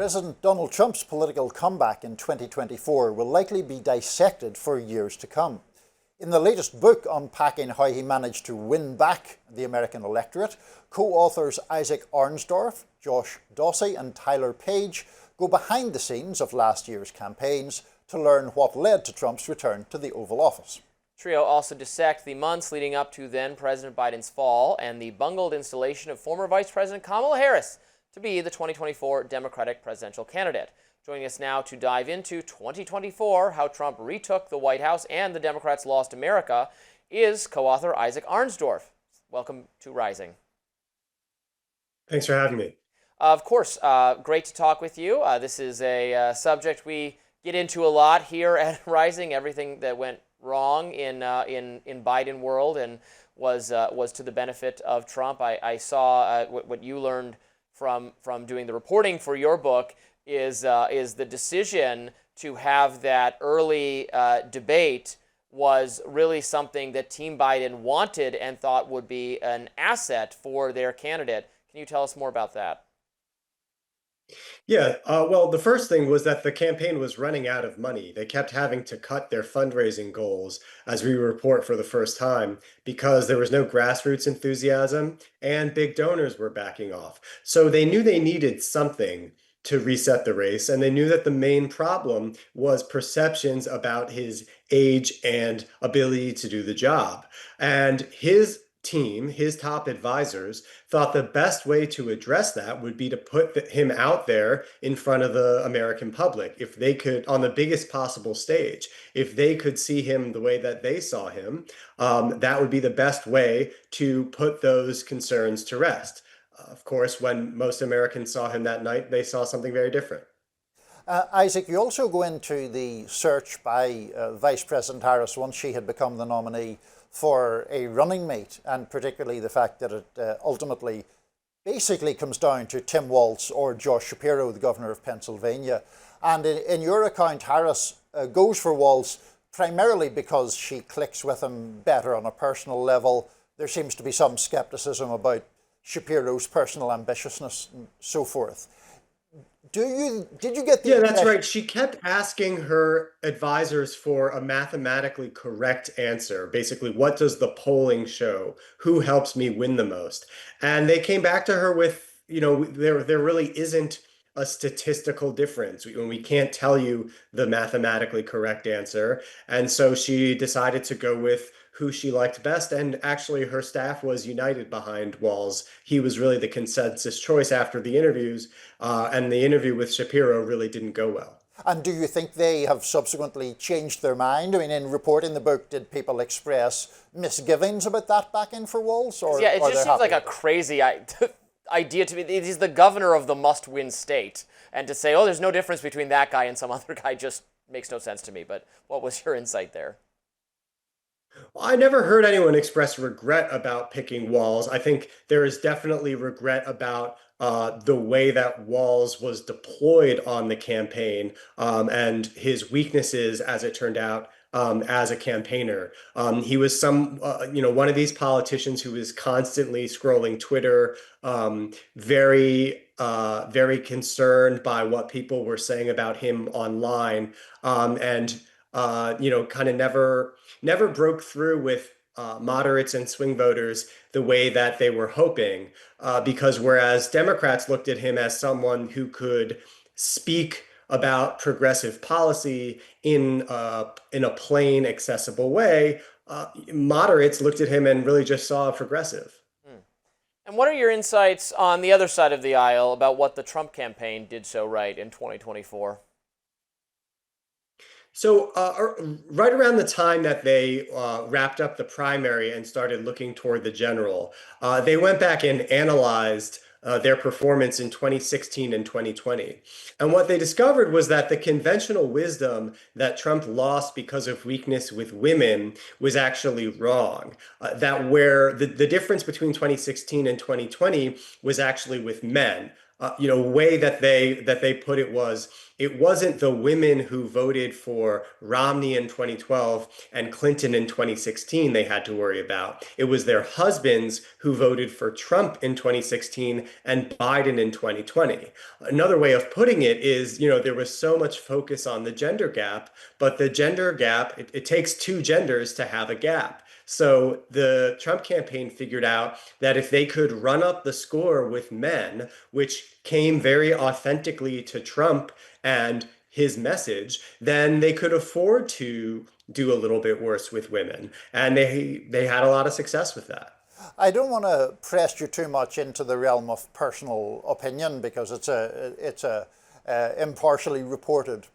President Donald Trump's political comeback in 2024 will likely be dissected for years to come. In the latest book unpacking how he managed to win back the American electorate, co-authors Isaac Arnsdorf, Josh Dawsey and Tyler Page go behind the scenes of last year's campaigns to learn what led to Trump's return to the Oval Office. Trio also dissect the months leading up to then President Biden's fall and the bungled installation of former Vice President Kamala Harris to be the 2024 Democratic presidential candidate. Joining us now to dive into 2024, how Trump retook the White House and the Democrats lost America, is co-author Isaac Arnsdorf. Welcome to Rising. Thanks for having me. Of course, great to talk with you. This is a subject we get into a lot here at Rising. Everything that went wrong in Biden world and was to the benefit of Trump. I saw what you learned from doing the reporting for your book is the decision to have that early debate was really something that Team Biden wanted and thought would be an asset for their candidate. Can you tell us more about that? Yeah, well, the first thing was that the campaign was running out of money. They kept having to cut their fundraising goals, as we report for the first time, because there was no grassroots enthusiasm and big donors were backing off. So they knew they needed something to reset the race, and they knew that the main problem was perceptions about his age and ability to do the job. And his team, his top advisors, thought the best way to address that would be to put him out there in front of the American public. If they could, on the biggest possible stage, if they could see him the way that they saw him, that would be the best way to put those concerns to rest. Of course, when most Americans saw him that night, they saw something very different. Isaac, you also go into the search by Vice President Harris once she had become the nominee for a running mate, and particularly the fact that it ultimately basically comes down to Tim Walz or Josh Shapiro, the governor of Pennsylvania. And in your account, Harris goes for Walz primarily because she clicks with him better on a personal level. There seems to be some skepticism about Shapiro's personal ambitiousness and so forth. Did you get the Yeah, that's right. She kept asking her advisors for a mathematically correct answer. Basically, what does the polling show? Who helps me win the most? And they came back to her with, there really isn't a statistical difference. We can't tell you the mathematically correct answer. And so she decided to go with who she liked best. And actually, her staff was united behind Walz. He was really the consensus choice after the interviews. And the interview with Shapiro really didn't go well. And do you think they have subsequently changed their mind? I mean, in reporting the book, did people express misgivings about that back in for Walz? Yeah, it just seems like a crazy idea to me. He's the governor of the must-win state. And to say, oh, there's no difference between that guy and some other guy just makes no sense to me. But what was your insight there? Well, I never heard anyone express regret about picking Walz. I think there is definitely regret about the way that Walz was deployed on the campaign and his weaknesses, as it turned out, as a campaigner. He was one of these politicians who was constantly scrolling Twitter, very concerned by what people were saying about him online, and kind of never broke through with moderates and swing voters the way that they were hoping, because whereas Democrats looked at him as someone who could speak about progressive policy in a plain, accessible way, moderates looked at him and really just saw a progressive. And what are your insights on the other side of the aisle about what the Trump campaign did so right in 2024? So right around the time that they wrapped up the primary and started looking toward the general, they went back and analyzed their performance in 2016 and 2020. And what they discovered was that the conventional wisdom that Trump lost because of weakness with women was actually wrong. That where the difference between 2016 and 2020 was actually with men. way that they put it was, it wasn't the women who voted for Romney in 2012 and Clinton in 2016 they had to worry about. It was their husbands who voted for Trump in 2016 and Biden in 2020. Another way of putting it is, there was so much focus on the gender gap, but the gender gap, it takes two genders to have a gap. So the Trump campaign figured out that if they could run up the score with men, which came very authentically to Trump and his message, then they could afford to do a little bit worse with women. And they had a lot of success with that. I don't want to press you too much into the realm of personal opinion because it's a impartially reported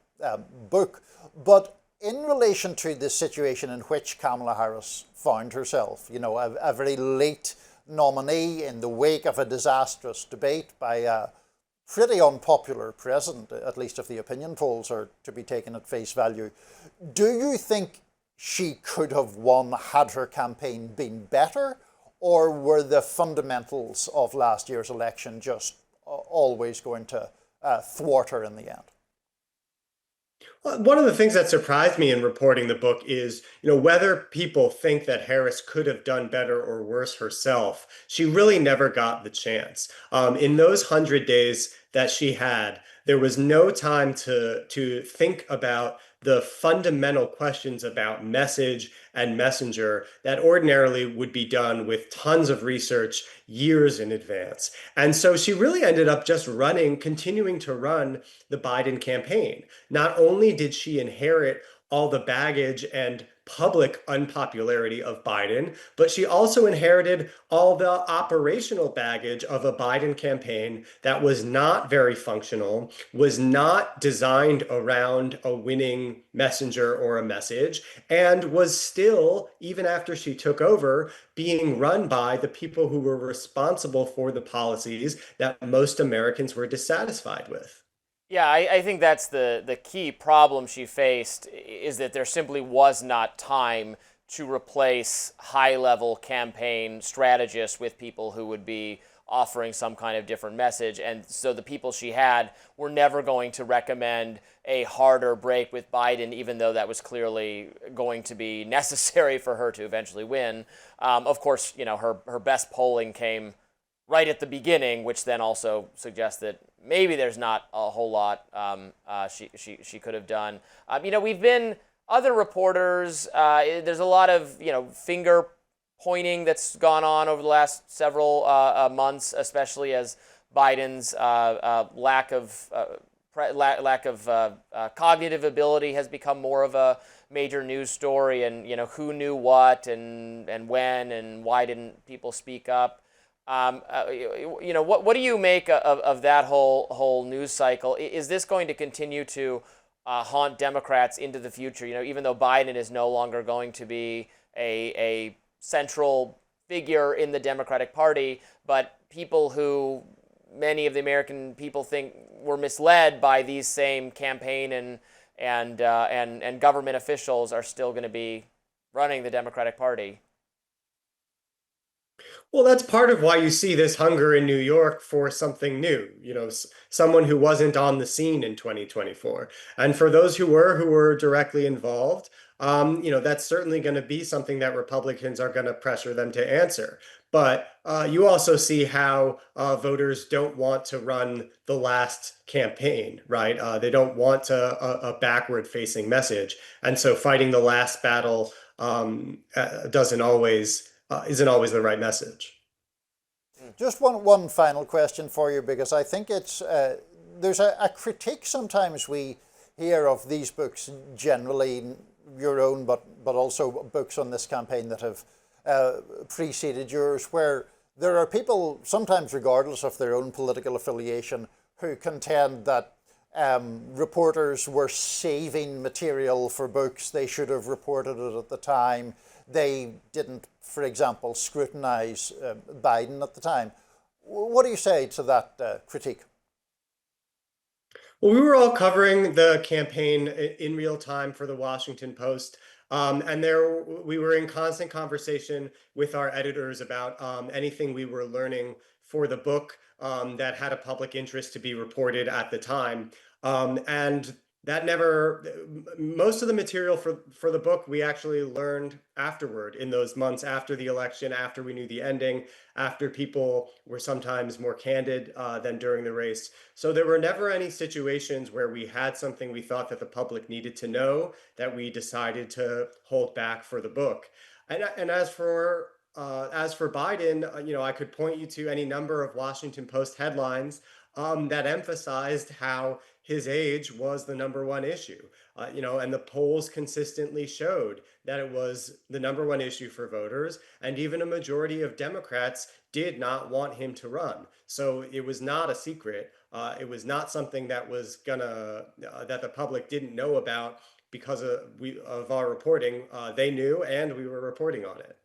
book, but in relation to the situation in which Kamala Harris found herself, a very late nominee in the wake of a disastrous debate by a pretty unpopular president, at least if the opinion polls are to be taken at face value. Do you think she could have won had her campaign been better, or were the fundamentals of last year's election just always going to thwart her in the end? One of the things that surprised me in reporting the book is, whether people think that Harris could have done better or worse herself, she really never got the chance. In those 100 days that she had, there was no time to think about the fundamental questions about message and messenger that ordinarily would be done with tons of research years in advance. And so she really ended up just continuing to run the Biden campaign. Not only did she inherit all the baggage and public unpopularity of Biden, but she also inherited all the operational baggage of a Biden campaign that was not very functional, was not designed around a winning messenger or a message, and was still, even after she took over, being run by the people who were responsible for the policies that most Americans were dissatisfied with. Yeah, I think that's the key problem she faced, is that there simply was not time to replace high-level campaign strategists with people who would be offering some kind of different message. And so the people she had were never going to recommend a harder break with Biden, even though that was clearly going to be necessary for her to eventually win. Of course, her best polling came right at the beginning, which then also suggests that maybe there's not a whole lot she could have done. We've been other reporters. There's a lot of finger pointing that's gone on over the last several months, especially as Biden's lack of cognitive ability has become more of a major news story, and who knew what and when and why didn't people speak up. What do you make of that whole news cycle? Is this going to continue to haunt Democrats into the future? Even though Biden is no longer going to be a central figure in the Democratic Party, but people who many of the American people think were misled by these same campaign and government officials are still going to be running the Democratic Party. Well, that's part of why you see this hunger in New York for something new, someone who wasn't on the scene in 2024. And for those who were directly involved, that's certainly going to be something that Republicans are going to pressure them to answer. But you also see how voters don't want to run the last campaign, right? They don't want a backward-facing message. And so fighting the last battle isn't always the right message. Just one final question for you, because I think it's there's a critique sometimes we hear of these books, generally your own, but also books on this campaign that have preceded yours, where there are people, sometimes regardless of their own political affiliation, who contend that reporters were saving material for books. They should have reported it at the time. They didn't, for example, scrutinize Biden at the time. What do you say to that critique? Well, we were all covering the campaign in real time for the Washington Post. And we were in constant conversation with our editors about anything we were learning for the book that had a public interest to be reported at the time. And that never, most of the material for the book we actually learned afterward, in those months after the election, after we knew the ending, after people were sometimes more candid than during the race. So there were never any situations where we had something we thought that the public needed to know that we decided to hold back for the book. And as for Biden, I could point you to any number of Washington Post headlines that emphasized how his age was the number one issue. And the polls consistently showed that it was the number one issue for voters, and even a majority of Democrats did not want him to run. So it was not a secret. It was not something that was that the public didn't know about because of our reporting. They knew, and we were reporting on it.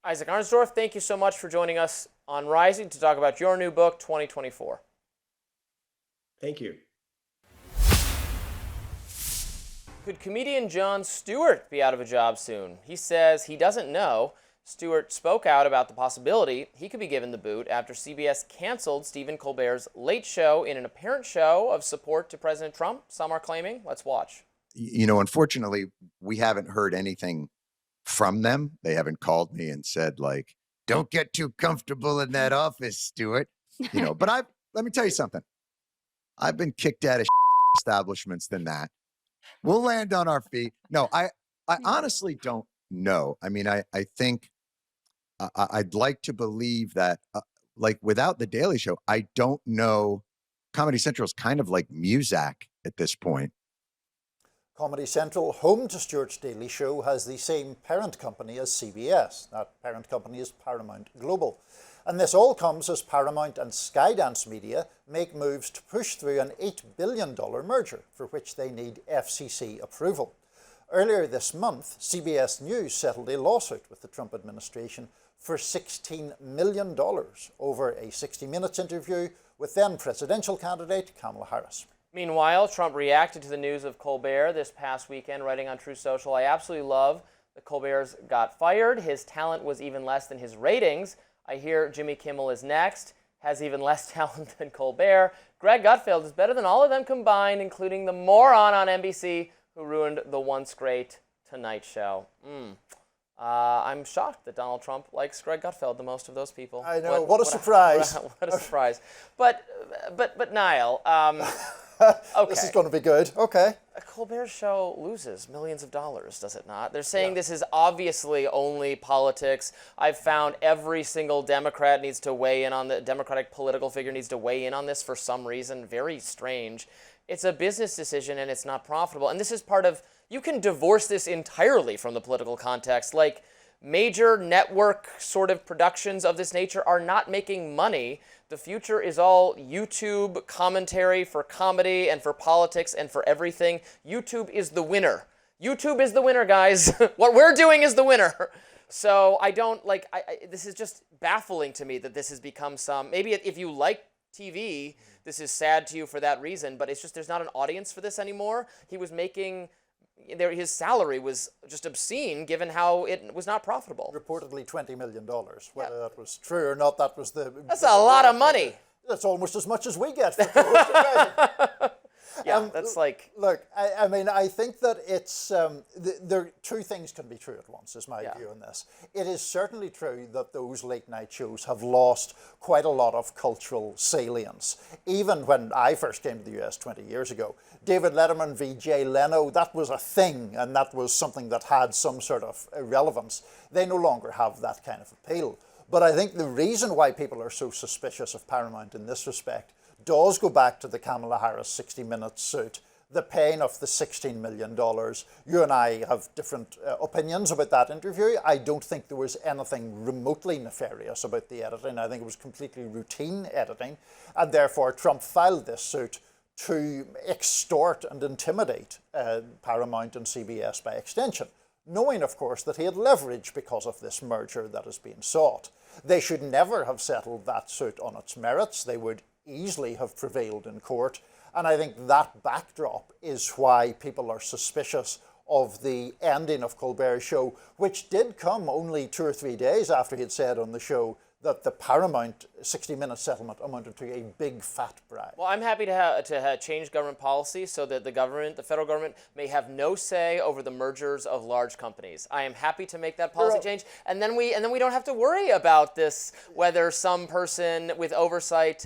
Isaac Arnsdorf, thank you so much for joining us on Rising to talk about your new book, 2024. Thank you. Could comedian Jon Stewart be out of a job soon? He says he doesn't know. Stewart spoke out about the possibility he could be given the boot after CBS canceled Stephen Colbert's Late Show in an apparent show of support to President Trump, some are claiming. Let's watch. Unfortunately, we haven't heard anything from them. They haven't called me and said, like, don't get too comfortable in that office, Stewart. But let me tell you something. I've been kicked out of establishments than that. We'll land on our feet. No, I honestly don't know. I mean, I think I'd like to believe that, like, without The Daily Show, I don't know. Comedy Central is kind of like Muzak at this point. Comedy Central, home to Stewart's Daily Show, has the same parent company as CBS. That parent company is Paramount Global. And this all comes as Paramount and Skydance Media make moves to push through an $8 billion merger, for which they need FCC approval. Earlier this month, CBS News settled a lawsuit with the Trump administration for $16 million over a 60 Minutes interview with then presidential candidate Kamala Harris. Meanwhile, Trump reacted to the news of Colbert this past weekend, writing on Truth Social, "I absolutely love that Colbert's got fired. His talent was even less than his ratings. I hear Jimmy Kimmel is next, has even less talent than Colbert. Greg Gutfeld is better than all of them combined, including the moron on NBC who ruined the once great Tonight Show." I'm shocked that Donald Trump likes Greg Gutfeld the most of those people. I know. What a surprise. What a surprise. But Niall, okay. This is going to be good. Okay. A Colbert show loses millions of dollars, does it not? They're saying this is obviously only politics. I've found every single Democrat needs to weigh in on the Democratic political figure needs to weigh in on this for some reason. Very strange. It's a business decision and it's not profitable. And this is part of, you can divorce this entirely from the political context. Like, major network sort of productions of this nature are not making money. The future is all YouTube commentary for comedy and for politics and for everything. YouTube is the winner. YouTube is the winner, guys. What we're doing is the winner. So I don't like, this is just baffling to me that this has become maybe if you like TV, this is sad to you for that reason, but it's just, there's not an audience for this anymore. He was making, his salary was just obscene given how it was not profitable. Reportedly $20 million. Whether that was true or not, that's a lot of money. That's almost as much as we get for post. Yeah, that's like... Look, I mean, I think that it's... two things can be true at once, is my view on this. It is certainly true that those late-night shows have lost quite a lot of cultural salience. Even when I first came to the US 20 years ago, David Letterman v. Jay Leno, that was a thing, and that was something that had some sort of relevance. They no longer have that kind of appeal. But I think the reason why people are so suspicious of Paramount in this respect does go back to the Kamala Harris 60 Minutes suit, the paying of the $16 million. You and I have different opinions about that interview. I don't think there was anything remotely nefarious about the editing. I think it was completely routine editing. And therefore, Trump filed this suit to extort and intimidate Paramount and CBS by extension, knowing, of course, that he had leverage because of this merger that is being sought. They should never have settled that suit on its merits. They would easily have prevailed in court. And I think that backdrop is why people are suspicious of the ending of Colbert's show, which did come only 2 or 3 days after he'd said on the show that the Paramount 60-minute settlement amounted to a big fat bribe. Well, I'm happy to change government policy so that the federal government, may have no say over the mergers of large companies. I am happy to make that policy change, and then we don't have to worry about this, whether some person with oversight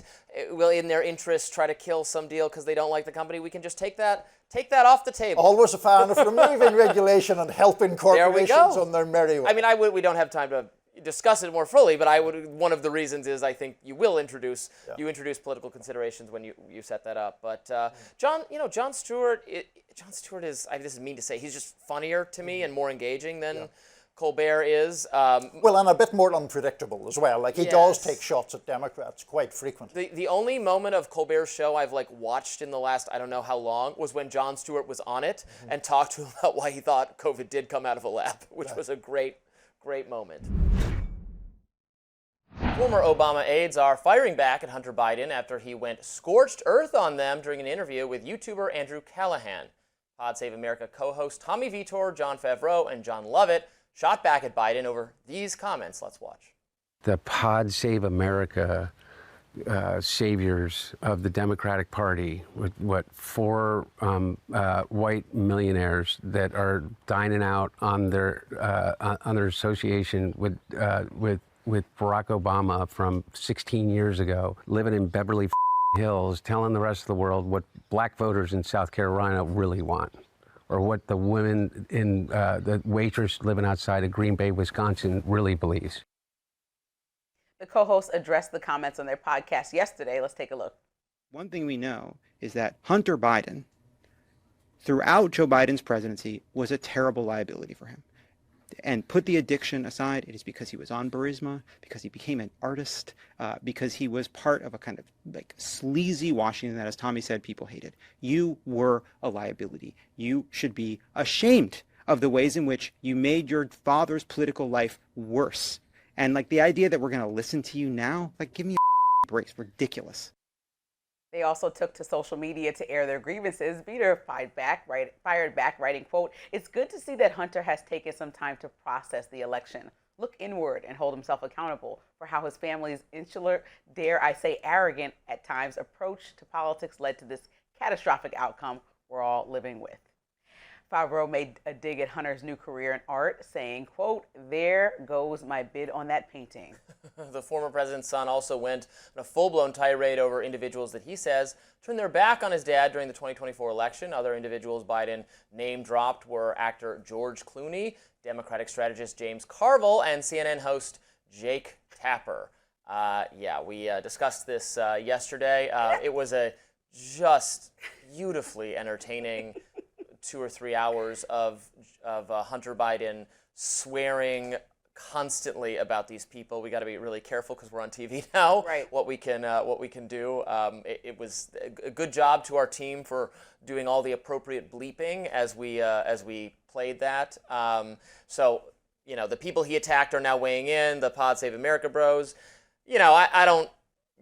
will, in their interest, try to kill some deal because they don't like the company. We can just take that off the table. Always a fan of removing regulation and helping corporations on their merry way. I mean, we don't have time to discuss it more fully, but one of the reasons is I think you will introduce political considerations when you set that up. But Jon Stewart is, this is mean to say, he's just funnier to me and more engaging than Colbert is. Well, and a bit more unpredictable as well. Like, he does take shots at Democrats quite frequently. The only moment of Colbert's show I've watched in the last, I don't know how long, was when Jon Stewart was on it and talked to him about why he thought COVID did come out of a lab, which was a great moment. Former Obama aides are firing back at Hunter Biden after he went scorched earth on them during an interview with YouTuber Andrew Callahan. Pod Save America co-hosts Tommy Vitor, Jon Favreau, and John Lovett shot back at Biden over these comments. Let's watch. The Pod Save America saviors of the Democratic Party, with four white millionaires that are dining out on their association with Barack Obama from 16 years ago, living in Beverly Hills, telling the rest of the world what black voters in South Carolina really want, or what the women in the waitress living outside of Green Bay, Wisconsin really believes. The co-hosts addressed the comments on their podcast yesterday. Let's take a look. One thing we know is that Hunter Biden, throughout Joe Biden's presidency, was a terrible liability for him. And put the addiction aside, it is because he was on Burisma, because he became an artist, because he was part of a kind of sleazy Washington that, as Tommy said, people hated. You were a liability. You should be ashamed of the ways in which you made your father's political life worse. And the idea that we're going to listen to you now, give me a break. It's ridiculous. They also took to social media to air their grievances. Vitor fired back, writing, quote, "It's good to see that Hunter has taken some time to process the election, look inward, and hold himself accountable for how his family's insular, dare I say arrogant at times, approach to politics led to this catastrophic outcome we're all living with." Favreau made a dig at Hunter's new career in art, saying, quote, "There goes my bid on that painting." The former president's son also went on a full-blown tirade over individuals that he says turned their back on his dad during the 2024 election. Other individuals Biden name-dropped were actor George Clooney, Democratic strategist James Carville, and CNN host Jake Tapper. We discussed this yesterday. It was a just beautifully entertaining 2 or 3 hours of Hunter Biden swearing constantly about these people. We got to be really careful because we're on TV now. Right. What we can do. It was a good job to our team for doing all the appropriate bleeping as we played that. The people he attacked are now weighing in. The Pod Save America bros. I don't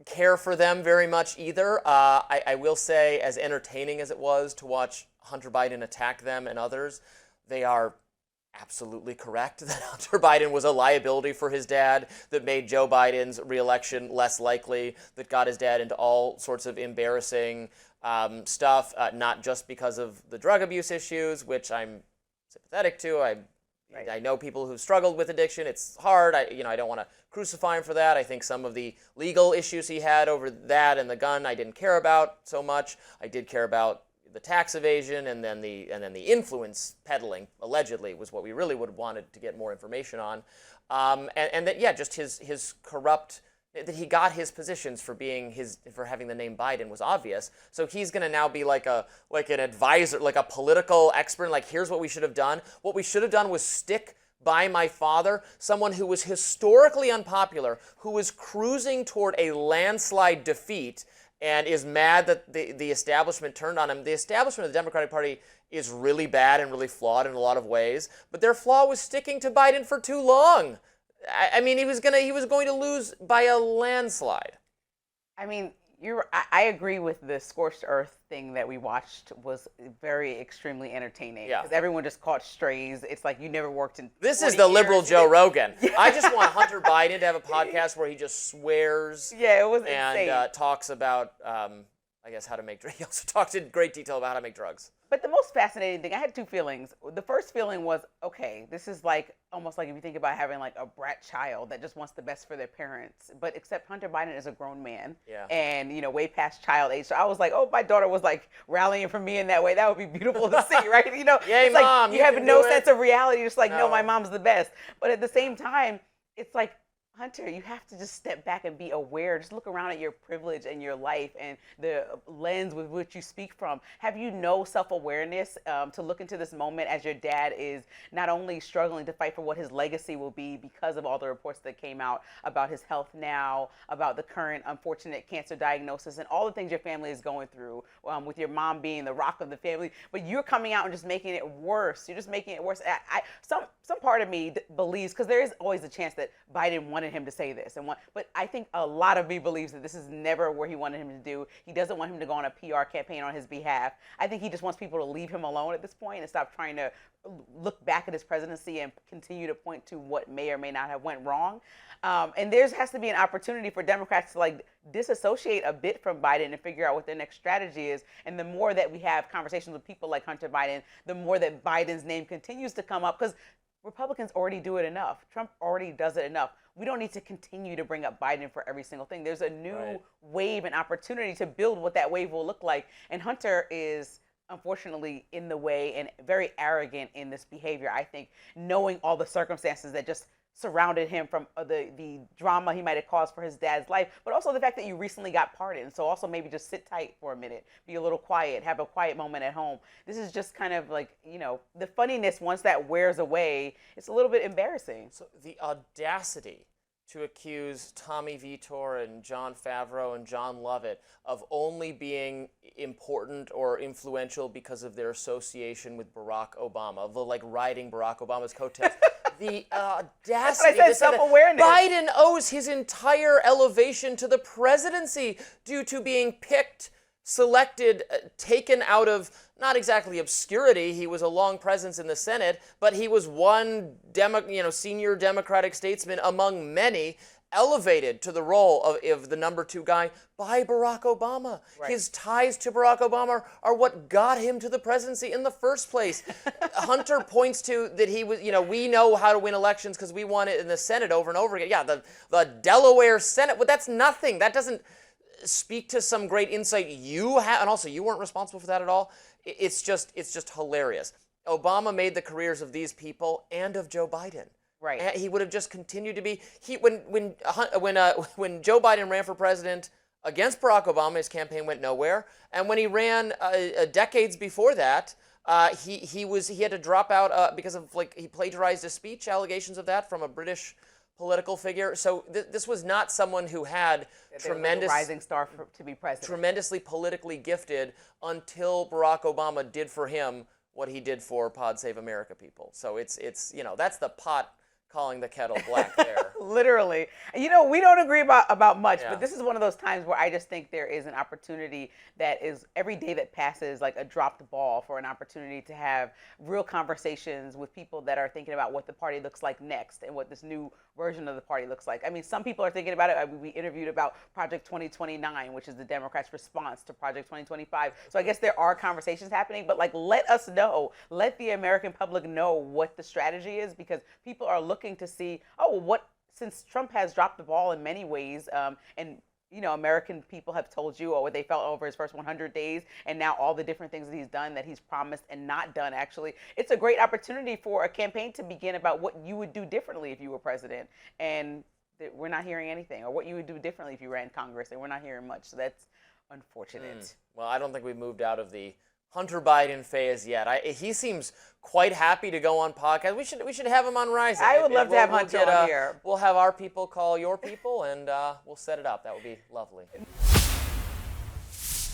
care for them very much either. I will say, as entertaining as it was to watch Hunter Biden attack them and others, they are absolutely correct that Hunter Biden was a liability for his dad, that made Joe Biden's reelection less likely, that got his dad into all sorts of embarrassing stuff, not just because of the drug abuse issues, which I'm sympathetic to. I know people who've struggled with addiction. It's hard. I don't want to crucify him for that. I think some of the legal issues he had over that and the gun I didn't care about so much. I did care about the tax evasion and then the influence peddling, allegedly, was what we really would have wanted to get more information on. Just his corrupt, that he got his positions for having the name Biden was obvious. So he's going to now be like an advisor, like a political expert. Here's what we should have done. What we should have done was stick by my father, someone who was historically unpopular, who was cruising toward a landslide defeat, and is mad that the establishment turned on him. The establishment of the Democratic Party is really bad and really flawed in a lot of ways, but their flaw was sticking to Biden for too long. I mean, he was going to lose by a landslide. I mean, I agree with the scorched earth thing that we watched was very extremely entertaining. Yeah. Because everyone just caught strays. It's like you never worked in. This is 20 the liberal years. Joe Rogan. I just want Hunter Biden to have a podcast where he just swears. Yeah, it was and insane. talks about, I guess, how to make drugs. He also talks in great detail about how to make drugs. But the most fascinating thing, I had two feelings. The first feeling was, okay, this is like almost like if you think about having like a brat child that just wants the best for their parents. But except Hunter Biden is a grown man, and way past child age. So I was like, oh, my daughter was like rallying for me in that way. That would be beautiful to see, right? Yay, it's like Mom, you you have can no do it. sense of reality. Just like, no, No. my mom's the best. But at the same time, it's like, Hunter, you have to just step back and be aware. Just look around at your privilege and your life and the lens with which you speak from. Have you no self-awareness to look into this moment as your dad is not only struggling to fight for what his legacy will be because of all the reports that came out about his health now, about the current unfortunate cancer diagnosis and all the things your family is going through, with your mom being the rock of the family, but you're coming out and just making it worse. You're just making it worse. Some part of me believes, because there is always a chance that Biden wanted him to say this, but I think a lot of me believes that this is never where he wanted him to do. He doesn't want him to go on a PR campaign on his behalf. I think he just wants people to leave him alone at this point and stop trying to look back at his presidency and continue to point to what may or may not have went wrong. And there has to be an opportunity for Democrats to like disassociate a bit from Biden and figure out what their next strategy is. And the more that we have conversations with people like Hunter Biden, the more that Biden's name continues to come up, because Republicans already do it enough. Trump already does it enough. We don't need to continue to bring up Biden for every single thing. There's a new wave and opportunity to build what that wave will look like. And Hunter is unfortunately in the way and very arrogant in this behavior, I think, knowing all the circumstances that just surrounded him from the drama he might have caused for his dad's life, but also the fact that you recently got pardoned. So also maybe just sit tight for a minute, be a little quiet, have a quiet moment at home. This is just kind of like, the funniness, once that wears away, it's a little bit embarrassing. So the audacity to accuse Tommy Vitor and Jon Favreau and John Lovett of only being important or influential because of their association with Barack Obama, of like riding Barack Obama's coattails. The audacity. That's what I said, self-awareness. Biden owes his entire elevation to the presidency due to being picked, selected, taken out of not exactly obscurity. He was a long presence in the Senate, but he was one senior Democratic statesman among many, elevated to the role of the number 2 guy by Barack Obama. Right. His ties to Barack Obama are what got him to the presidency in the first place. Hunter points to that he was, we know how to win elections because we won it in the Senate over and over again. Yeah, the Delaware Senate, but that's nothing. That doesn't speak to some great insight you have, and also you weren't responsible for that at all. It's just hilarious. Obama made the careers of these people and of Joe Biden. Right. And he would have just continued to be. When Joe Biden ran for president against Barack Obama, his campaign went nowhere. And when he ran decades before that, he had to drop out because of he plagiarized a speech, allegations of that from a British political figure. So this was not someone who had tremendous rising star to be president, tremendously politically gifted until Barack Obama did for him what he did for Pod Save America people. So it's that's the pot calling the kettle black there. Literally. We don't agree about much, but this is one of those times where I just think there is an opportunity that is every day that passes like a dropped ball for an opportunity to have real conversations with people that are thinking about what the party looks like next and what this new version of the party looks like. I mean, some people are thinking about it. We interviewed about Project 2029, which is the Democrats' response to Project 2025. So I guess there are conversations happening, but let us know, let the American public know what the strategy is, because people are looking to see, since Trump has dropped the ball in many ways, and American people have told you what they felt over his first 100 days, and now all the different things that he's done, that he's promised and not done, actually. It's a great opportunity for a campaign to begin about what you would do differently if you were president. And we're not hearing anything, or what you would do differently if you ran Congress, and we're not hearing much. So that's unfortunate. Well, I don't think we've moved out of the Hunter Biden phase yet. He seems quite happy to go on podcast. We should have him on Rising. I would love to have Hunter on here. We'll have our people call your people, and we'll set it up. That would be lovely.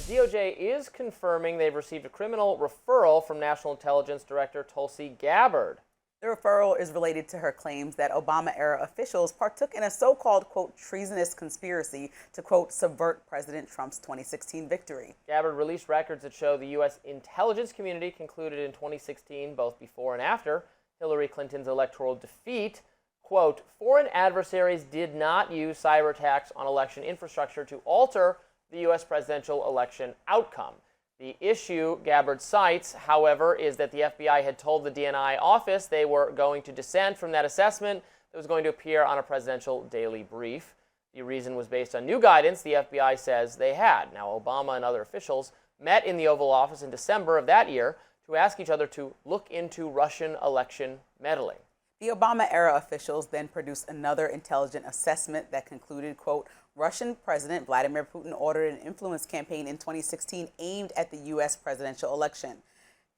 The DOJ is confirming they've received a criminal referral from National Intelligence Director Tulsi Gabbard. The referral is related to her claims that Obama-era officials partook in a so-called, quote, treasonous conspiracy to, quote, subvert President Trump's 2016 victory. Gabbard released records that show the U.S. intelligence community concluded in 2016, both before and after Hillary Clinton's electoral defeat, quote, foreign adversaries did not use cyber attacks on election infrastructure to alter the U.S. presidential election outcome. The issue Gabbard cites, however, is that the FBI had told the DNI office they were going to dissent from that assessment that was going to appear on a presidential daily brief. The reason was based on new guidance the FBI says they had. Now, Obama and other officials met in the Oval Office in December of that year to ask each other to look into Russian election meddling. The Obama-era officials then produced another intelligence assessment that concluded, quote, Russian President Vladimir Putin ordered an influence campaign in 2016 aimed at the U.S. presidential election.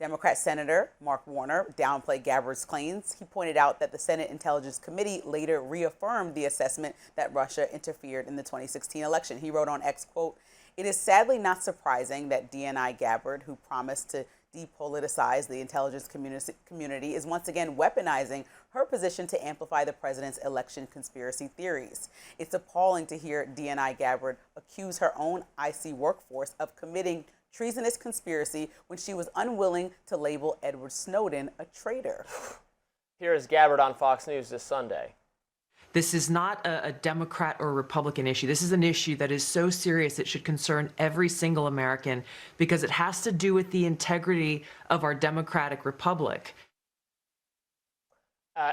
Democrat Senator Mark Warner downplayed Gabbard's claims. He pointed out that the Senate Intelligence Committee later reaffirmed the assessment that Russia interfered in the 2016 election. He wrote on X, quote, it is sadly not surprising that DNI Gabbard, who promised to depoliticize the intelligence community, is once again weaponizing her position to amplify the president's election conspiracy theories. It's appalling to hear DNI Gabbard accuse her own IC workforce of committing treasonous conspiracy when she was unwilling to label Edward Snowden a traitor. Here is Gabbard on Fox News this Sunday. This is not a Democrat or Republican issue. This is an issue that is so serious it should concern every single American because it has to do with the integrity of our democratic republic.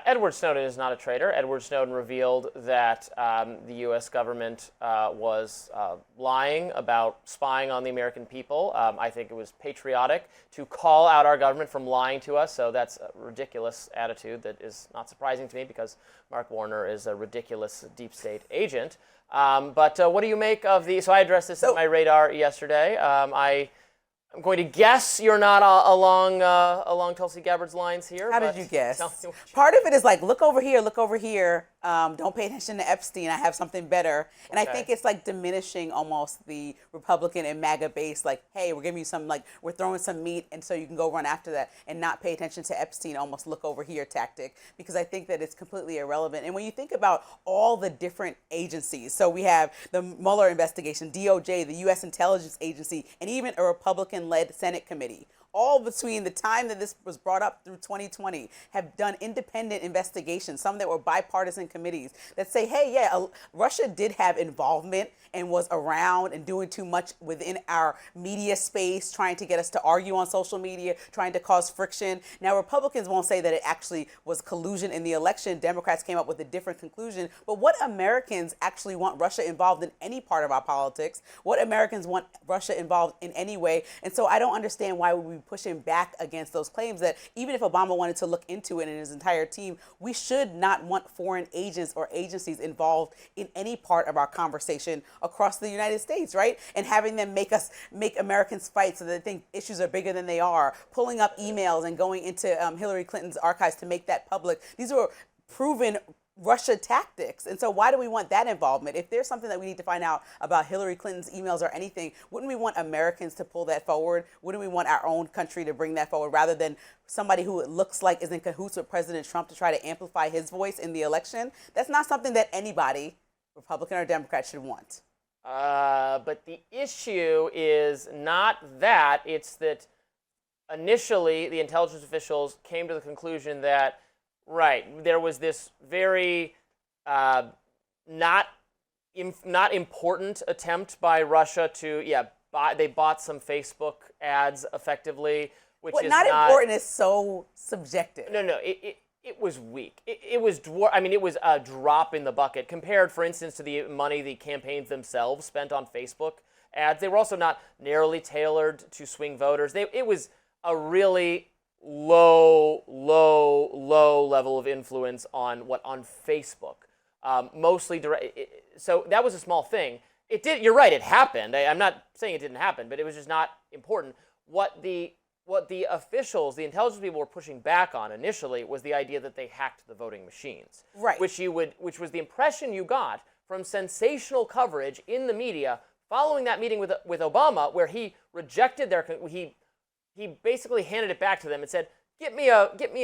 Edward Snowden is not a traitor. Edward Snowden revealed that the U.S. government was lying about spying on the American people. I think it was patriotic to call out our government from lying to us, so that's a ridiculous attitude that is not surprising to me because Mark Warner is a ridiculous deep state agent. But what do you make of the... So I addressed this at my radar yesterday. I'm going to guess you're not along Tulsi Gabbard's lines here. How did you guess? Part of it is like, look over here, look over here. Don't pay attention to Epstein. I have something better. And I think it's like diminishing almost the Republican and MAGA base. Like, hey, we're giving you some, like, we're throwing some meat, and so you can go run after that and not pay attention to Epstein, almost look over here tactic, because I think that it's completely irrelevant. And when you think about all the different agencies, so we have the Mueller investigation, DOJ, the U.S. Intelligence Agency, and even a Republican-led Senate committee, all between the time that this was brought up through 2020, have done independent investigations, some that were bipartisan committees that say, hey, yeah, Russia did have involvement and was around and doing too much within our media space, trying to get us to argue on social media, trying to cause friction. Now, Republicans won't say that it actually was collusion in the election. Democrats came up with a different conclusion. But what Americans actually want Russia involved in any part of our politics? What Americans want Russia involved in any way? And so I don't understand why we would be pushing back against those claims that even if Obama wanted to look into it and his entire team, we should not want foreign agents or agencies involved in any part of our conversation across the United States, right? And having them make Americans fight so that they think issues are bigger than they are, pulling up emails and going into Hillary Clinton's archives to make that public. These are proven Russia tactics. And so why do we want that involvement? If there's something that we need to find out about Hillary Clinton's emails or anything, wouldn't we want Americans to pull that forward? Wouldn't we want our own country to bring that forward rather than somebody who it looks like is in cahoots with President Trump to try to amplify his voice in the election? That's not something that anybody, Republican or Democrat, should want. But the issue is not that. It's that initially the intelligence officials came to the conclusion that, right, there was this very not important attempt by Russia to, they bought some Facebook ads effectively, which is not important is so subjective. No, it was weak. It was a drop in the bucket compared, for instance, to the money the campaigns themselves spent on Facebook ads. They were also not narrowly tailored to swing voters. It was a really low level of influence on Facebook, mostly direct. So that was a small thing. It did. You're right. It happened. I'm not saying it didn't happen, but it was just not important. What the officials, the intelligence people, were pushing back on initially was the idea that they hacked the voting machines, right? Which was the impression you got from sensational coverage in the media following that meeting with Obama, where he rejected he basically handed it back to them and said, get me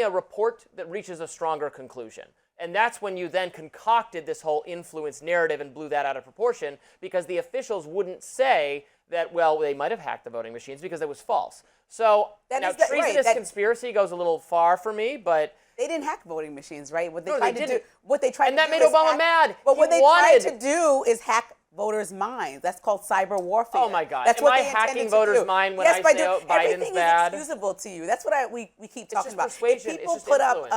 a report that reaches a stronger conclusion. And that's when you then concocted this whole influence narrative and blew that out of proportion, because the officials wouldn't say that, well, they might have hacked the voting machines because it was false. So now treasonous conspiracy goes a little far for me, but they didn't hack voting machines, right? What they No, tried they to do, didn't. what they tried And to that do made is Obama hack- mad. But He what they wanted- tried to do is hack voters' minds. That's called cyber warfare. Oh my God. That's Am what I they intended hacking to voters' do. mind when yes, I by say, doing- oh, Biden's everything bad? is excusable to you. That's what we keep talking just about. persuasion. If It's people just put influence.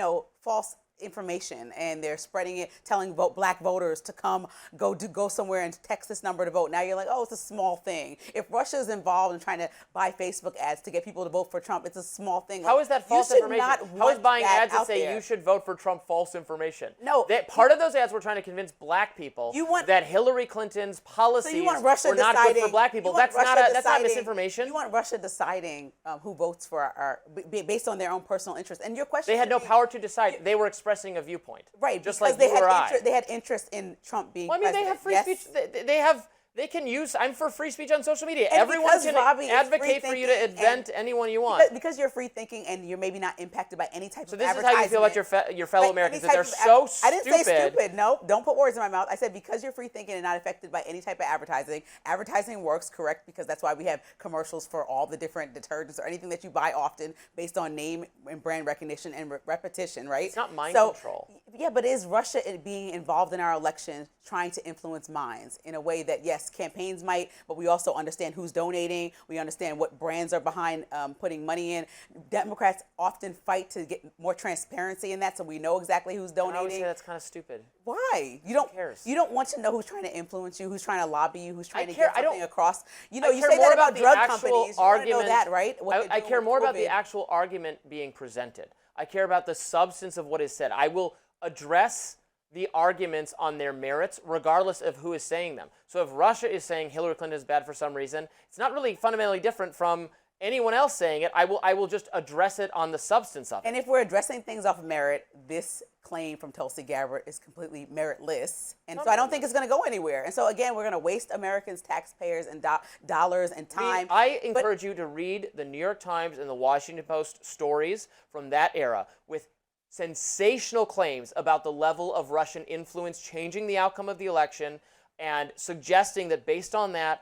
up, false information and they're spreading it, telling black voters to come go somewhere and text this number to vote. Now you're like, oh, it's a small thing. If Russia's involved in trying to buy Facebook ads to get people to vote for Trump, it's a small thing. How is that false You should information? not How is want buying that ads that out say there. you should vote for Trump false information? No. Part of those ads were trying to convince black people that Hillary Clinton's policies So you want Russia were not good for black you people. want That's not Russia that's not deciding- misinformation. You want Russia deciding who votes for based on their own personal interest. And your question They had should no be- power to decide. They were expressing a viewpoint. Right, just because like they you or I. they had interest in Trump being Well, I mean, they president. have free Yes? speech. They can use. I'm for free speech on social media. And Everyone because, can Robbie, it's advocate for you to free-thinking invent and- anyone you want. Because you're free thinking and you're maybe not impacted by any type So of this is advertisement. how you feel about your fellow Like, Americans, any that they're type so of stupid. I didn't say stupid. No, don't put words in my mouth. I said because you're free thinking and not affected by any type of advertising. Advertising works, correct? Because that's why we have commercials for all the different detergents or anything that you buy often based on name and brand recognition and repetition, right? It's not mind So, control. Yeah, but is Russia being involved in our election, trying to influence minds in a way that, yes, campaigns might, but we also understand who's donating. We understand what brands are behind putting money in. Democrats often fight to get more transparency in that, so we know exactly who's And I always donating. say that's kind of stupid. Why? Who cares? You don't want to know who's trying to influence you, who's trying to lobby you, who's trying to care- get I don't- something across. You know, I you care say more that about the drug actual companies. You want to know argument- that, right? What they're I doing care with more about the COVID. actual argument being presented. I care about the substance of what is said. I will address the arguments on their merits, regardless of who is saying them. So if Russia is saying Hillary Clinton is bad for some reason, it's not really fundamentally different from anyone else saying it. I will just address it on the substance of it. And if we're addressing things off merit, this claim from Tulsi Gabbard is completely meritless. And so I don't think it's going to go anywhere. And so, again, we're going to waste Americans, taxpayers, and dollars and time. I encourage you to read the New York Times and the Washington Post stories from that era with sensational claims about the level of Russian influence changing the outcome of the election, and suggesting that based on that,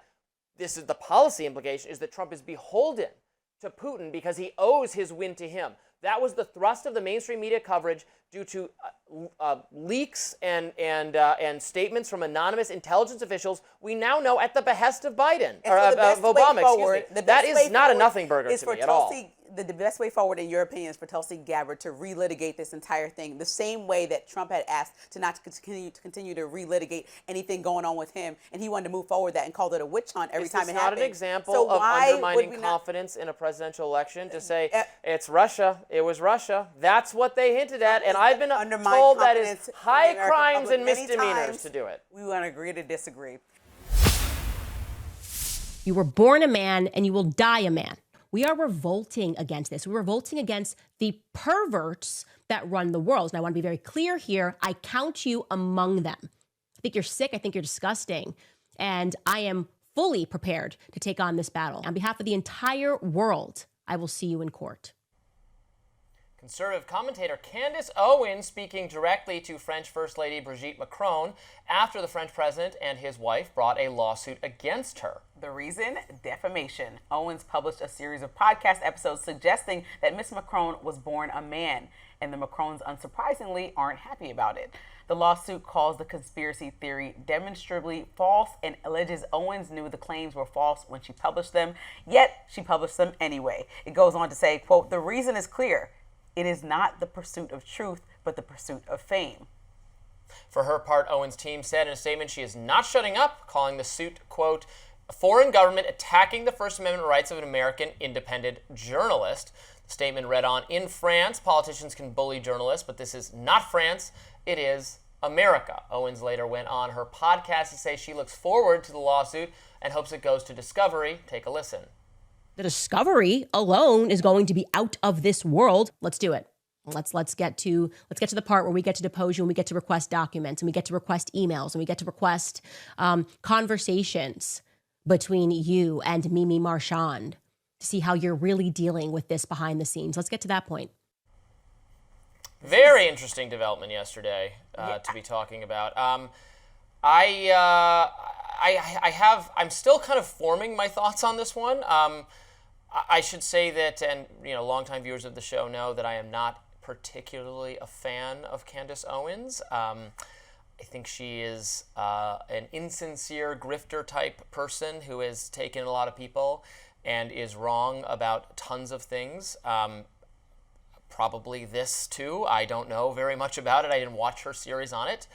this is the policy implication, is that Trump is beholden to Putin because he owes his win to him. That was the thrust of the mainstream media coverage due to leaks and statements from anonymous intelligence officials we now know at the behest of Biden, or And so the best of way Obama, forward- excuse me. the That best way is not a forward nothing burger is to for me at all. The best way forward, in your opinion, is for Tulsi Gabbard to relitigate this entire thing the same way that Trump had asked to not continue to relitigate anything going on with him, and he wanted to move forward that and called it a witch hunt every Is time this it not happened. an example So of why would undermining we not- confidence in a presidential election to say it's Russia, it was Russia? That's what they hinted at, and I've been undermine told that confidence is in the high American crimes public and many misdemeanors times. to do it. We want to agree to disagree. You were born a man and you will die a man. We are revolting against this. We're revolting against the perverts that run the world. And I want to be very clear here. I count you among them. I think you're sick. I think you're disgusting. And I am fully prepared to take on this battle. On behalf of the entire world, I will see you in court. Conservative commentator Candace Owens speaking directly to French First Lady Brigitte Macron after the French president and his wife brought a lawsuit against her. The reason? Defamation. Owens published a series of podcast episodes suggesting that Miss Macron was born a man, and the Macrons, unsurprisingly, aren't happy about it. The lawsuit calls the conspiracy theory demonstrably false and alleges Owens knew the claims were false when she published them, yet she published them anyway. It goes on to say, quote, "The reason is clear. It is not the pursuit of truth, but the pursuit of fame." For her part, Owens' team said in a statement she is not shutting up, calling the suit, quote, "a foreign government attacking the First Amendment rights of an American independent journalist." The statement read on, "In France, politicians can bully journalists, but this is not France, it is America." Owens later went on her podcast to say she looks forward to the lawsuit and hopes it goes to discovery. Take a listen. The discovery alone is going to be out of this world. Let's do it. Let's get to the part where we get to depose you and we get to request documents and we get to request emails and we get to request conversations between you and Mimi Marchand to see how you're really dealing with this behind the scenes. Let's get to that point. Very interesting development yesterday to be talking about. I'm still kind of forming my thoughts on this one. I should say that, and longtime viewers of the show know that I am not particularly a fan of Candace Owens. I think she is an insincere grifter type person who has taken a lot of people and is wrong about tons of things. Probably this too. I don't know very much about it. I didn't watch her series on it.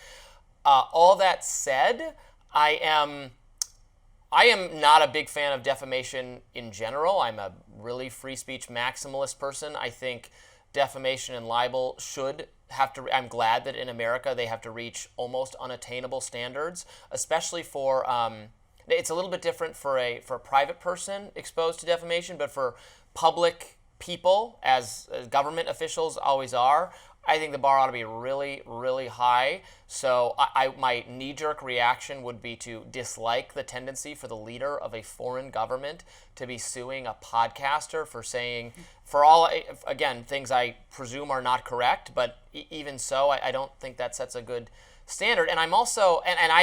All that said, I am not a big fan of defamation in general. I'm a really free speech maximalist person. I think defamation and libel should have to, I'm glad that in America they have to reach almost unattainable standards, especially for, it's a little bit different for a private person exposed to defamation, but for public people, as government officials always are, I think the bar ought to be really, really high. So my knee-jerk reaction would be to dislike the tendency for the leader of a foreign government to be suing a podcaster for saying, for all, again, things I presume are not correct, but even so, I don't think that sets a good standard. And I'm also, and I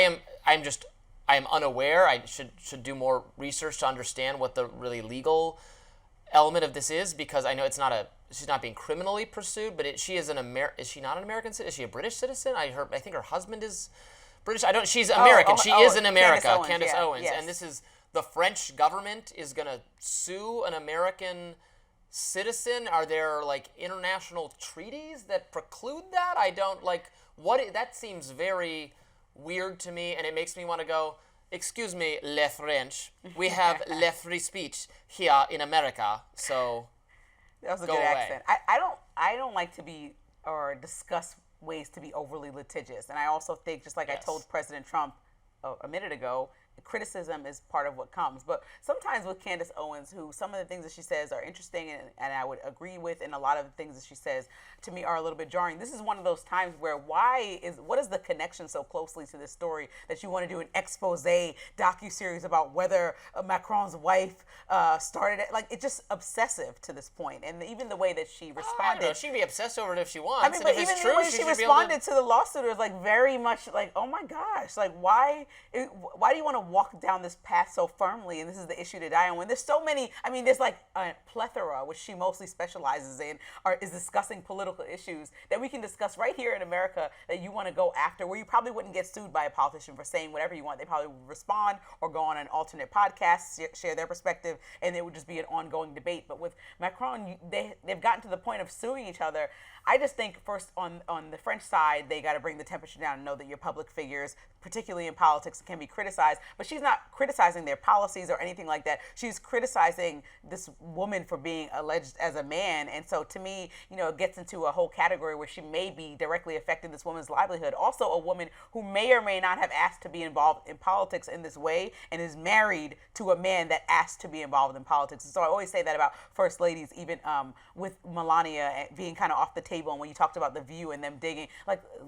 am unaware. I should do more research to understand what the really legal element of this is, because I know she's not being criminally pursued, but she is is she not an American citizen? Is she a British citizen? I think her husband is British. She's American. She is in America, Candace Owens. Yes. And this is, the French government is going to sue an American citizen. Are there international treaties that preclude that? I don't that seems very weird to me, and it makes me want to go, excuse me, le French, we have le free speech here in America, so that was a go good away. accent. I don't like to be or discuss ways to be overly litigious, and I also think, just like I told President Trump a minute ago, criticism is part of what comes. But sometimes with Candace Owens, who some of the things that she says are interesting and I would agree with, and a lot of the things that she says to me are a little bit jarring. This is one of those times where what is the connection so closely to this story that you want to do an expose docuseries about whether Macron's wife started it? It's just obsessive to this point. And even the way that she responded. I don't know. She can be obsessed over it if she wants. I mean, but even the way she responded to the lawsuit was very much oh my gosh, why do you want to walk down this path so firmly, and this is the issue to die on, when there's so many, there's a plethora, which she mostly specializes in, is discussing political issues that we can discuss right here in America that you want to go after, where you probably wouldn't get sued by a politician for saying whatever you want. They probably would respond or go on an alternate podcast, share their perspective, and it would just be an ongoing debate. But with Macron, they've gotten to the point of suing each other. I just think first on the French side, they got to bring the temperature down and know that you're public figures, particularly in politics, can be criticized. But she's not criticizing their policies or anything like that. She's criticizing this woman for being alleged as a man. And so to me, it gets into a whole category where she may be directly affecting this woman's livelihood. Also a woman who may or may not have asked to be involved in politics in this way and is married to a man that asked to be involved in politics. And so I always say that about first ladies, even with Melania being kind of off the table. And when you talked about The View and them digging,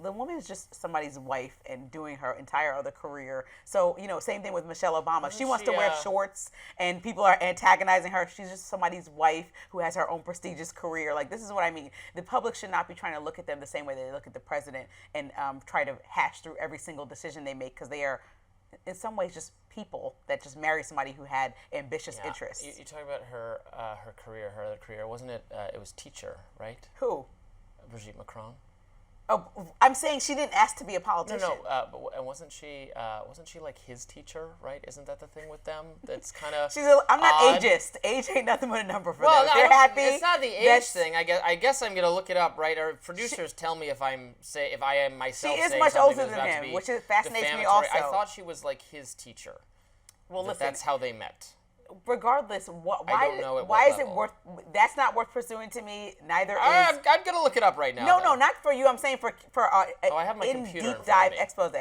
the woman is just somebody's wife and doing her entire other career. So, same thing with Michelle Obama. She wants to wear shorts and people are antagonizing her. She's just somebody's wife who has her own prestigious career. This is what I mean. The public should not be trying to look at them the same way they look at the president and try to hash through every single decision they make, because they are, in some ways, just people that just marry somebody who had ambitious interests. You talk about her career, her other career. Wasn't it, it was teacher, right? Who? Brigitte Macron. Oh, I'm saying she didn't ask to be a politician. But wasn't she his teacher, right? Isn't that the thing with them? That's kind of. I'm not ageist. Age ain't nothing but a number for them. If they're happy. It's not the age thing. I guess I'm gonna look it up, right? Our producers tell me if I am myself. She is saying much something older that's than about to him, be which fascinates me defamatory. also. I thought she was his teacher. Well, listen. That's how they met. Regardless, I don't know why is it worth? That's not worth pursuing to me. Neither is. I'm gonna look it up right now. No, not for you. I'm saying for I have my in computer deep dive expose.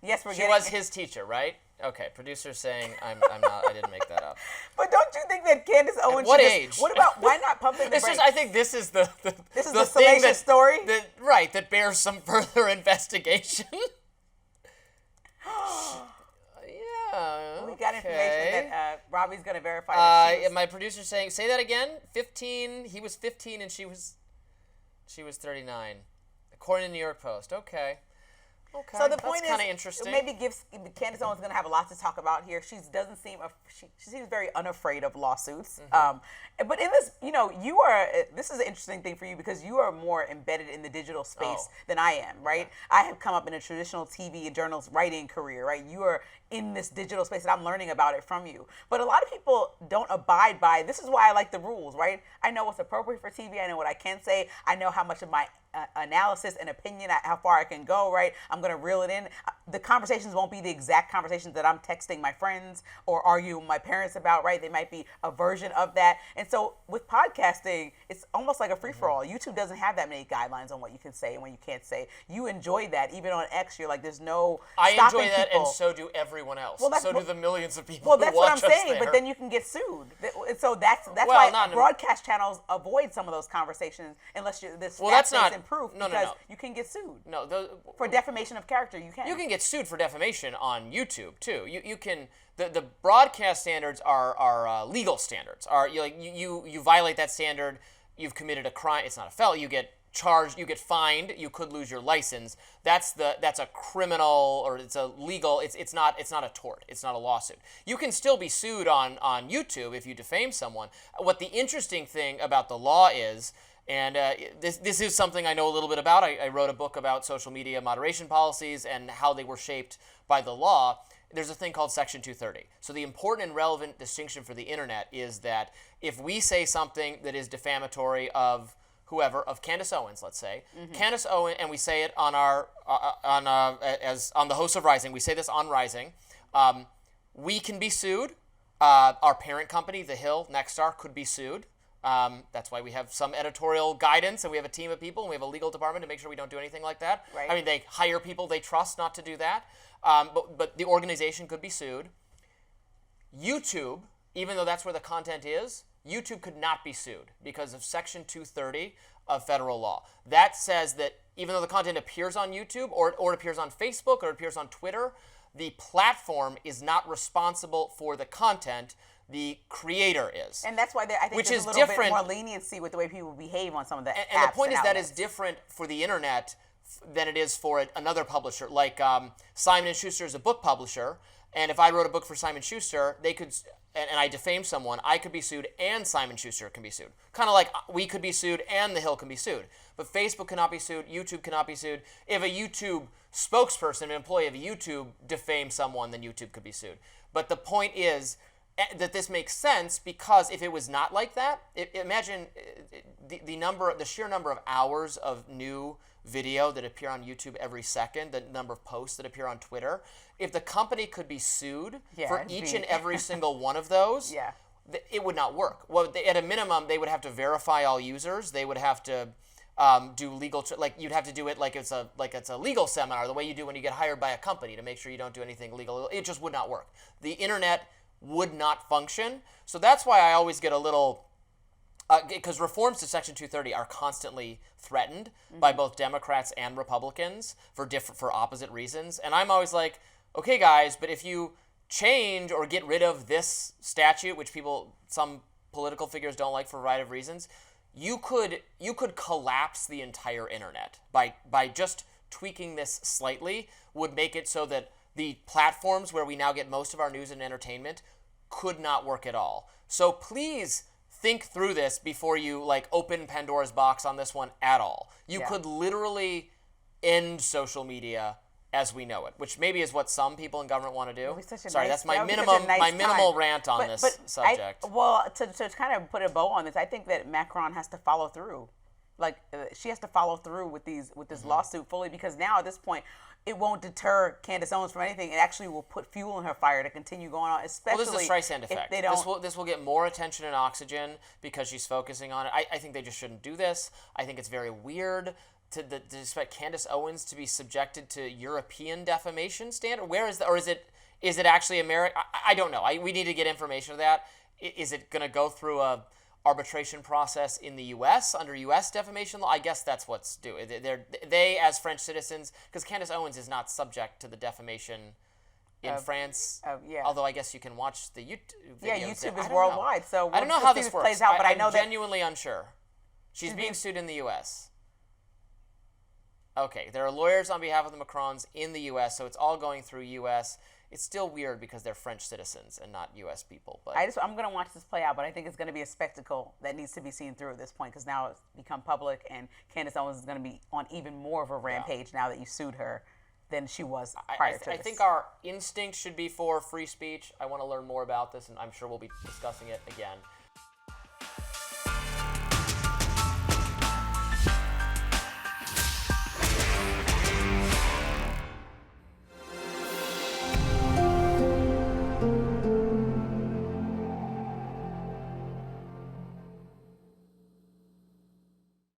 Yes, She was his teacher, right? Okay, producer's saying I'm not. I didn't make that up. But don't you think that Candace Owens? At what age? What about why not pumping the brakes? I think this is the this is the the thing salacious story, that bears some further investigation. We got information that Robbie's going to verify that. My producer's saying, say that again. 15. He was 15 and she was 39, according to the New York Post. Okay. Okay. So the point That's kind of interesting. Maybe Candace Owens is going to have a lot to talk about here. She seems very unafraid of lawsuits. But in this, this is an interesting thing for you because you are more embedded in the digital space than I am, right? I have come up in a traditional TV and journalist writing career, right? You are in this digital space and I'm learning about it from you. But a lot of people don't abide by, this is why I like the rules, right? I know what's appropriate for TV. I know what I can say. I know how much of my analysis and opinion, how far I can go, right? I'm going to reel it in. The conversations won't be the exact conversations that I'm texting my friends or arguing with my parents about, right? They might be a version of that. And so with podcasting, it's almost like a free-for-all. YouTube doesn't have that many guidelines on what you can say and what you can't say. You enjoy that. Even on X, you're like, there's no I stopping enjoy that, people. and so do everyone else. Well, so do the millions of people Well, who that's watch what I'm saying, us but there. then you can get sued. And so that's Well, why not in a- broadcast channels avoid some of those conversations unless this Well, that's fact-based not- and proof no, no, because no. you can get sued. No, For defamation of character, you can. You can get sued for defamation on YouTube too. You can the broadcast standards are legal standards. You violate that standard, you've committed a crime. It's not a felony. You get charged. You get fined. You could lose your license. That's a criminal or it's a legal. It's not a tort. It's not a lawsuit. You can still be sued on YouTube if you defame someone. What the interesting thing about the law is. And this is something I know a little bit about. I wrote a book about social media moderation policies and how they were shaped by the law. There's a thing called Section 230. So the important and relevant distinction for the internet is that if we say something that is defamatory of whoever, of Candace Owens, let's say, Candace Owens, and we say it on the host of Rising, we say this on Rising, we can be sued. Our parent company, The Hill, Nexstar, could be sued. That's why we have some editorial guidance and we have a team of people and we have a legal department to make sure we don't do anything like that. Right. I mean, they hire people they trust not to do that. But the organization could be sued. YouTube, even though that's where the content is, YouTube could not be sued because of Section 230 of federal law. That says that even though the content appears on YouTube or it appears on Facebook or it appears on Twitter, the platform is not responsible for the content. The creator is. And that's why I think Which there's is a little different. bit more leniency with the way people behave on some of the apps. And the point is that outlets. is different for the internet than it is for another publisher. Like Simon & Schuster is a book publisher, and if I wrote a book for Simon & Schuster, they could, and I defamed someone, I could be sued and Simon & Schuster can be sued. Kind of like we could be sued and The Hill can be sued. But Facebook cannot be sued, YouTube cannot be sued. If a YouTube spokesperson, an employee of YouTube, defames someone, then YouTube could be sued. But the point is that this makes sense because if it was not like that, imagine the sheer number of hours of new video that appear on YouTube every second, the number of posts that appear on Twitter. If the company could be sued for each and every single one of those, it would not work. Well, at a minimum, they would have to verify all users. They would have to do legal, like you'd have to do it like it's a legal seminar, the way you do when you get hired by a company to make sure you don't do anything illegal. It just would not work. The internet would not function. So that's why I always get a little, because reforms to Section 230 are constantly threatened by both Democrats and Republicans for opposite reasons. And I'm always like, okay, guys, but if you change or get rid of this statute, which some political figures don't like for a variety of reasons, you could collapse the entire internet by just tweaking this slightly. Would make it so that the platforms where we now get most of our news and entertainment could not work at all. So please think through this before you open Pandora's box on this one at all. You could literally end social media as we know it, which maybe is what some people in government want to do. Sorry, that's my minimal rant on this subject. To kind of put a bow on this, I think that Macron has to follow through. She has to follow through with this lawsuit fully, because now at this point, it won't deter Candace Owens from anything. It actually will put fuel in her fire to continue going on, especially this is the Streisand effect. They don't, this will get more attention and oxygen because she's focusing on it. I think they just shouldn't do this. I think it's very weird to expect Candace Owens to be subjected to European defamation standard. Where is or is it actually America? I don't know. We need to get information of that. Is it going to go through a arbitration process in the U.S. under U.S. defamation law? I guess that's what's due. They as French citizens, because Candace Owens is not subject to the defamation in France. Yeah. Although I guess you can watch the YouTube videos. Yeah, YouTube is I don't worldwide, know. so I don't know we'll how see this this works. plays out, but I know I'm that- genuinely unsure. She's being sued in the U.S. Okay, there are lawyers on behalf of the Macrons in the U.S., so it's all going through U.S. It's still weird because they're French citizens and not U.S. people. But I'm going to watch this play out, but I think it's going to be a spectacle that needs to be seen through at this point because now it's become public, and Candace Owens is going to be on even more of a rampage now that you sued her than she was prior to this. I think our instinct should be for free speech. I want to learn more about this, and I'm sure we'll be discussing it again.